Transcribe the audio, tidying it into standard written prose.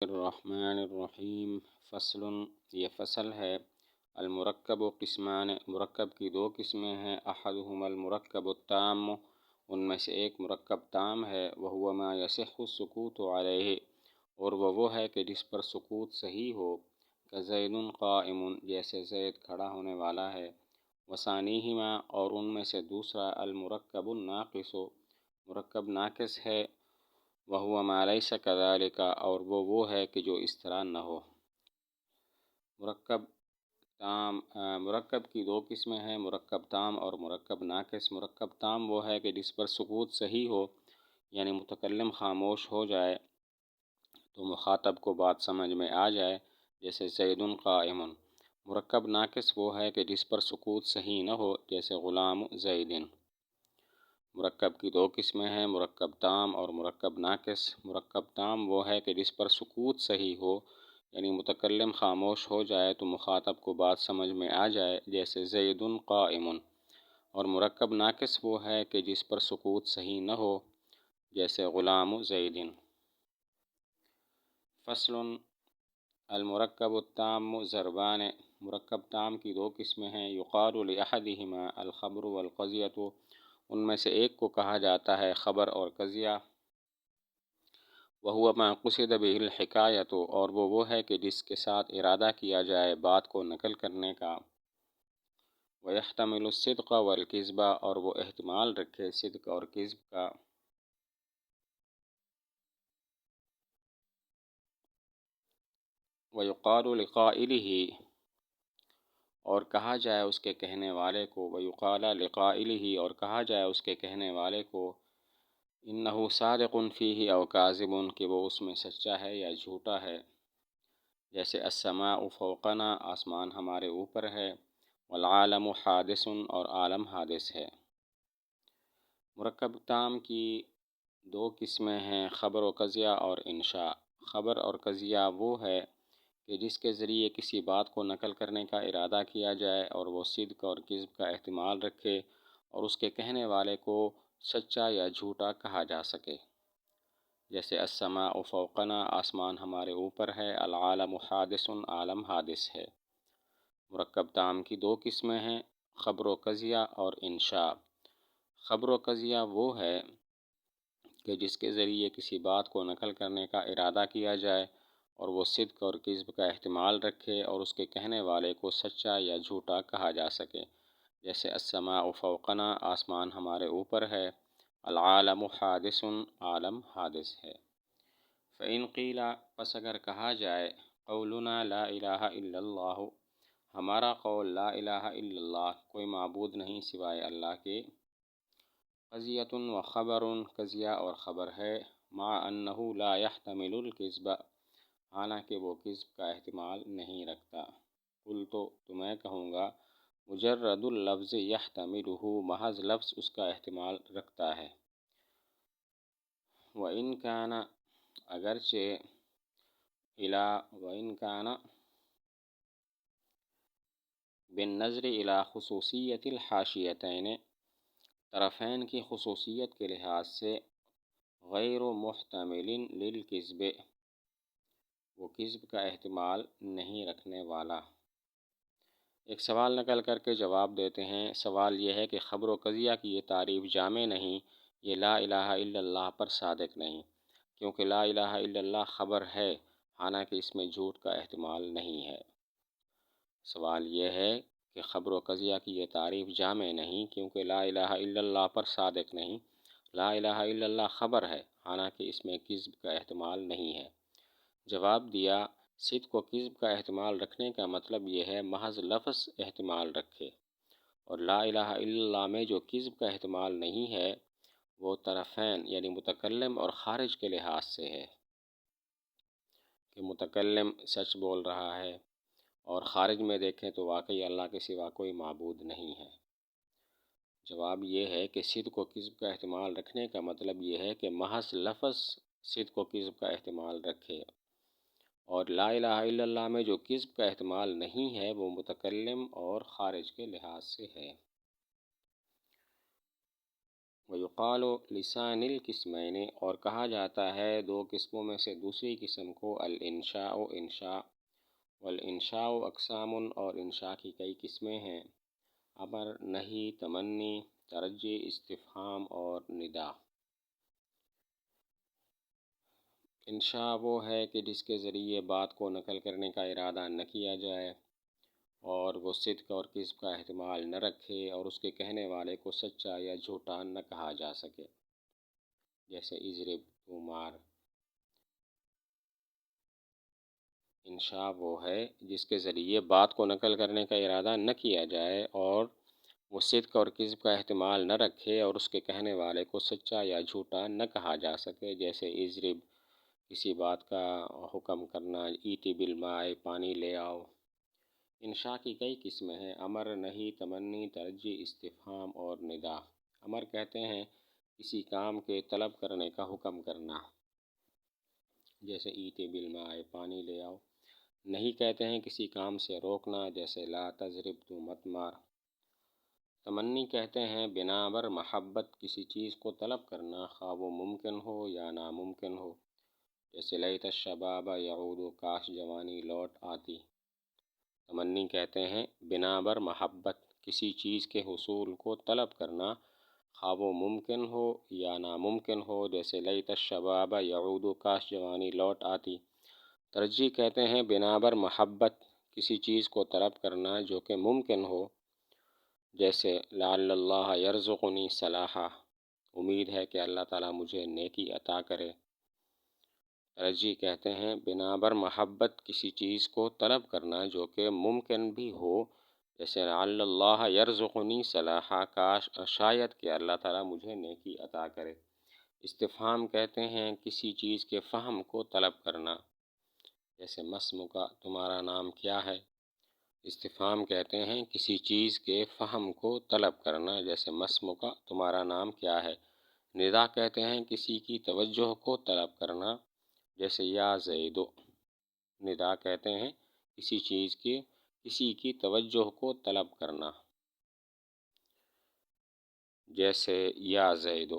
الرحمن الرحیم فصل، یہ فصل ہے۔ المرکب و قسمان، مرکب کی دو قسمیں ہیں۔ احدہما المرکب التام، ان میں سے ایک مرکب تام ہے۔ وہو ما یصح السکوت علیہ، اور وہ ہے کہ جس پر سکوت صحیح ہو۔ کزید قائم، جیسے زید کھڑا ہونے والا ہے۔ وثانیہما، اور ان میں سے دوسرا المرکب الناقص، مرکب ناقص ہے۔ وہو ما لیس کذالک، اور وہ ہے کہ جو اس طرح نہ ہو۔ مرکب کی دو قسمیں ہیں، مرکب تام اور مرکب ناقص۔ مرکب تام وہ ہے کہ جس پر سکوت صحیح ہو، یعنی متکلم خاموش ہو جائے تو مخاطب کو بات سمجھ میں آ جائے، جیسے زید قائم۔ مرکب ناقص وہ ہے کہ جس پر سکوت صحیح نہ ہو، جیسے غلام زید۔ مرکب کی دو قسمیں ہیں، مرکب تام اور مرکب ناقص۔ مرکب تام وہ ہے کہ جس پر سکوت صحیح ہو، یعنی متکلم خاموش ہو جائے تو مخاطب کو بات سمجھ میں آ جائے، جیسے زید قائم۔ اور مرکب ناقص وہ ہے کہ جس پر سکوت صحیح نہ ہو، جیسے غلام زید۔ فصل، المرکب التام ضربان، مرکب تام کی دو قسمیں ہیں۔ یقال لاحدہما الخبر والقضیۃ، ان میں سے ایک کو کہا جاتا ہے خبر اور قضیہ۔ وہو ما قصد بہ الحکایۃ، اور وہ ہے کہ جس کے ساتھ ارادہ کیا جائے بات کو نقل کرنے کا۔ ویحتمل الصدق والکذب، اور وہ احتمال رکھے صدق اور کذب کا۔ ویقال لقائلہ، اور کہا جائے اس کے کہنے والے کو۔ ویقال لقائلہ، اور کہا جائے اس کے کہنے والے کو، انہ صادق فیہ او کاذب، کہ وہ اس میں سچا ہے یا جھوٹا ہے، جیسے السماء فوقنا، آسمان ہمارے اوپر ہے۔ والعالم حادث، اور عالم حادث ہے۔ مرکب تام کی دو قسمیں ہیں، خبر و قضیہ اور انشاء۔ خبر اور قضیہ وہ ہے کہ جس کے ذریعے کسی بات کو نقل کرنے کا ارادہ کیا جائے اور وہ صدق اور کذب کا احتمال رکھے اور اس کے کہنے والے کو سچا یا جھوٹا کہا جا سکے، جیسے السماء فوقنا، آسمان ہمارے اوپر ہے۔ العالم حادث، عالم حادث ہے۔ مرکب تام کی دو قسمیں ہیں، خبر و قضیہ اور انشاء۔ خبر و قضیہ وہ ہے کہ جس کے ذریعے کسی بات کو نقل کرنے کا ارادہ کیا جائے اور وہ صدق اور کذب کا احتمال رکھے اور اس کے کہنے والے کو سچا یا جھوٹا کہا جا سکے، جیسے السماء فوقنا، آسمان ہمارے اوپر ہے۔ العالم حادث، عالم حادث ہے۔ فإن قیل، پس اگر کہا جائے، قولنا لا الہ الا اللہ، ہمارا قول لا الہ الا اللہ، کوئی معبود نہیں سوائے اللہ کے۔ قضیۃ و خبر، قضیہ اور خبر ہے۔ مع انہ لا يحتمل الکذب، حالانکہ وہ کذب کا احتمال نہیں رکھتا۔ قلت، تو میں کہوں گا، مجرد اللفظ یحتملہ، محض لفظ اس کا احتمال رکھتا ہے۔ وإن کان، اگرچہ، وإن کان بالنظر إلی خصوصیت الحاشیتین، طرفین کی خصوصیت کے لحاظ سے، غیر محتمل للکذب، وہ کذب کا احتمال نہیں رکھنے والا۔ ایک سوال نقل کر کے جواب دیتے ہیں۔ سوال یہ ہے کہ خبر و قضیہ کی یہ تعریف جامع نہیں، یہ لا الہ الا اللہ پر صادق نہیں، کیونکہ لا الہ الا اللہ خبر ہے، حالانکہ اس میں جھوٹ کا احتمال نہیں ہے۔ سوال یہ ہے کہ خبر و قضیہ کی یہ تعریف جامع نہیں کیونکہ لا الہ الا اللہ پر صادق نہیں، لا الہ الا اللہ خبر ہے، حالانکہ اس میں کذب کا احتمال نہیں ہے۔ جواب دیا، صدق و کذب کا احتمال رکھنے کا مطلب یہ ہے محض لفظ احتمال رکھے، اور لا الہ الا اللہ میں جو کذب کا احتمال نہیں ہے وہ طرفین یعنی متکلم اور خارج کے لحاظ سے ہے، کہ متکلم سچ بول رہا ہے اور خارج میں دیکھیں تو واقعی اللہ کے سوا کوئی معبود نہیں ہے۔ جواب یہ ہے کہ صدق و کذب کا احتمال رکھنے کا مطلب یہ ہے کہ محض لفظ صدق و کذب کا احتمال رکھے، اور لا الہ الا اللہ میں جو کذب کا احتمال نہیں ہے وہ متکلم اور خارج کے لحاظ سے ہے۔ ویقال لسان القسمین، اور کہا جاتا ہے دو قسموں میں سے دوسری قسم کو الانشاء انشاء، والانشاء اقسام، اور انشاء کی کئی قسمیں ہیں، امر، نہی، تمنی، ترجی، استفہام اور ندا۔ انشاء وہ ہے کہ جس کے ذریعے بات کو نقل کرنے کا ارادہ نہ کیا جائے اور وہ صدق اور کذب کا احتمال نہ رکھے اور اس کے کہنے والے کو سچا یا جھوٹا نہ کہا جا سکے، جیسے اضرب، تو مار۔ انشاء وہ ہے جس کے ذریعے بات کو نقل کرنے کا ارادہ نہ کیا جائے اور وہ صدق اور کذب کا احتمال نہ رکھے اور اس کے کہنے والے کو سچا یا جھوٹا نہ کہا جا سکے، جیسے اضرب کسی بات کا حکم کرنا، ایتی بالماء پانی لے آؤ۔ انشاء کی کئی قسمیں ہیں، امر، نہی، تمنی، ترجی، استفہام اور ندا۔ امر کہتے ہیں کسی کام کے طلب کرنے کا حکم کرنا، جیسے ایتی بالماء پانی لے آؤ۔ نہیں کہتے ہیں کسی کام سے روکنا، جیسے لا تضرب، تو مت مار۔ تمنی کہتے ہیں بنا بر محبت کسی چیز کو طلب کرنا، خواہ وہ ممکن ہو یا ناممکن ہو، جیسے لیت الشباب یعود، کاش جوانی لوٹ آتی۔ تمنی کہتے ہیں بنا بر محبت کسی چیز کے حصول کو طلب کرنا، خواہ وہ ممکن ہو یا ناممکن ہو، جیسے لیت الشباب یعود، کاش جوانی لوٹ آتی۔ ترجیح کہتے ہیں بنا بر محبت کسی چیز کو طلب کرنا جو کہ ممکن ہو، جیسے لعل اللہ یرزقنی صلاحا، امید ہے کہ اللہ تعالیٰ مجھے نیکی عطا کرے۔ ترجیح کہتے ہیں بنا بر محبت کسی چیز کو طلب کرنا جو کہ ممکن بھی ہو، جیسے لعل اللہ یرزقنی صلاحا، کاش شاید کہ اللہ تعالیٰ مجھے نیکی عطا کرے۔ استفہام کہتے ہیں کسی چیز کے فہم کو طلب کرنا، جیسے ما اسمک، تمہارا نام کیا ہے۔ استفہام کہتے ہیں کسی چیز کے فہم کو طلب کرنا، جیسے ما اسمک، تمہارا نام کیا ہے۔ ندا کہتے ہیں کسی کی توجہ کو طلب کرنا، جیسے یا زید۔ ندا کہتے ہیں کسی کی توجہ کو طلب کرنا، جیسے یا زید۔